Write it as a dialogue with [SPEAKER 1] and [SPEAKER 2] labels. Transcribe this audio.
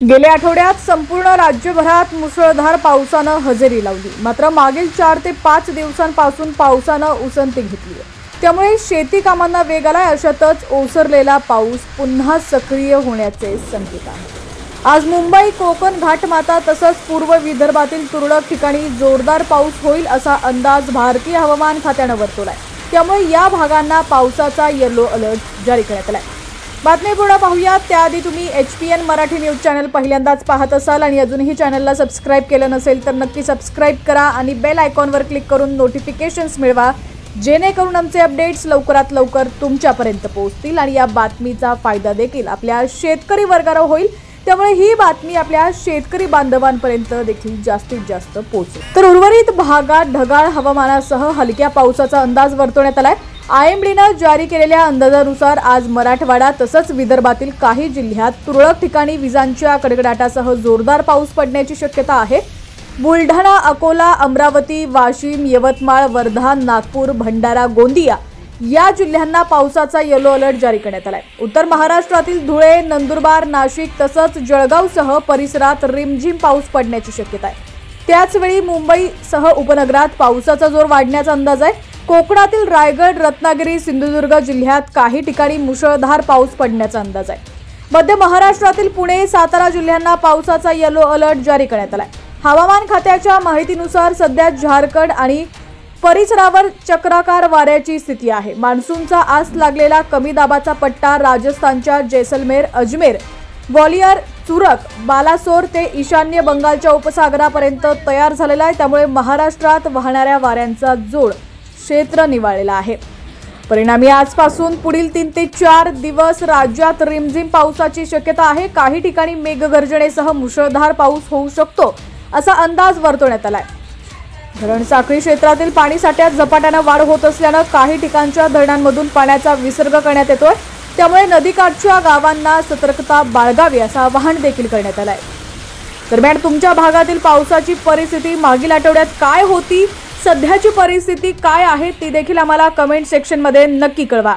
[SPEAKER 1] गेल्या आठवड्यात संपूर्ण राज्यभरात मुसळधार पावसानं हजेरी लावली। मात्र मागील 4 ते 5 दिवसांपासून पावसानं उसंती घेतली आहे। त्यामुळे शेती कामांना वेग आलाय। अशातच ओसरलेला पाऊस पुन्हा सक्रिय होण्याचे संकेत आहेत। आज मुंबई, कोकण, घाटमाता तसंच पूर्व विदर्भातील तुरळक ठिकाणी जोरदार पाऊस होईल असा अंदाज भारतीय हवामान खात्यानं वर्तवलाय। त्यामुळे या भागांना पावसाचा येलो अलर्ट जारी करण्यात आलाय। बातमी पूर्ण पाहूया त्याआधी तुम्ही HPN मराठी न्यूज चॅनल पहिल्यांदाच पाहत असाल आणि अजूनही चॅनलला सबस्क्राइब केलं नसेल तर नक्की सबस्क्राइब करा आणि बेल आयकॉनवर क्लिक करून नोटिफिकेशन्स मिळवा, जेणेकरून आमचे अपडेट्स लवकरात लवकर तुमच्यापर्यंत पोहोचतील आणि या बातमीचा फायदा देखील आपल्या शेतकरी वर्गाला होईल। त्यामुळे ही बातमी आपल्या शेतकरी बांधवांपर्यंत देखील जास्तीत जास्त पोहोचेल। तर उर्वरित भागात ढगाळ हवामानासह हलक्या पावसाचा अंदाज वर्तवण्यात आलाय। IMDनं जारी केलेल्या अंदाजानुसार आज मराठवाडा तसंच विदर्भातील काही जिल्ह्यात तुरळक ठिकाणी विजांच्या कडकडाटासह जोरदार पाऊस पडण्याची शक्यता आहे। बुलढाणा, अकोला, अमरावती, वाशिम, यवतमाळ, वर्धा, नागपूर, भंडारा, गोंदिया या जिल्ह्यांना पावसाचा येलो अलर्ट जारी करण्यात आलाय। उत्तर महाराष्ट्रातील धुळे, नंदुरबार, नाशिक तसंच जळगावसह परिसरात रिमझिम पाऊस पडण्याची शक्यता आहे। त्याचवेळी मुंबईसह उपनगरात पावसाचा जोर वाढण्याचा अंदाज आहे। कोकणातील रायगड, रत्नागिरी, सिंधुदुर्ग जिल्ह्यात काही ठिकाणी मुसळधार पाऊस पडण्याचा अंदाज आहे। मध्य महाराष्ट्रातील पुणे, सातारा जिल्ह्यांना पावसाचा येलो अलर्ट जारी करण्यात आलाय। हवामान खात्याच्या माहितीनुसार सध्या झारखंड आणि परिसरावर चक्राकार वाऱ्याची स्थिती आहे। मान्सूनचा आस लागलेला कमी दाबाचा पट्टा राजस्थानच्या जैसलमेर, अजमेर, ग्वालियर, सुरत, बालासोर ते ईशान्य बंगालच्या उपसागरापर्यंत तयार झालेला आहे। त्यामुळे महाराष्ट्रात वाहणाऱ्या वाऱ्यांचा जोर क्षेत्र निवाळलेला आहे। परिणामी आजपासून पुढील 3 ते 4 दिवस राज्यात रिमझिम पावसाची शक्यता आहे। काही ठिकाणी मेघगर्जनेसह मुसळधार पाऊस होऊ शकतो असा अंदाज वर्तवण्यात आलाय। धरण साखळी क्षेत्रातील पाणी साठ्यात झपाट्याने वाढ होत असल्याने काही ठिकाणच्या धरणांमधून पाण्याचा विसर्ग करण्यात येतोय। त्यामुळे नदीकाठच्या गावांना सतर्कता बाळगावी असं आवाहन देखील करण्यात आलंय। दरम्यान तुमच्या भागातील पावसाची परिस्थिती मागील आठवड्यात काय होती, सध्याची परिस्थिती काय आहे ती देखील आम्हाला कमेंट सेक्शनमध्ये नक्की कळवा।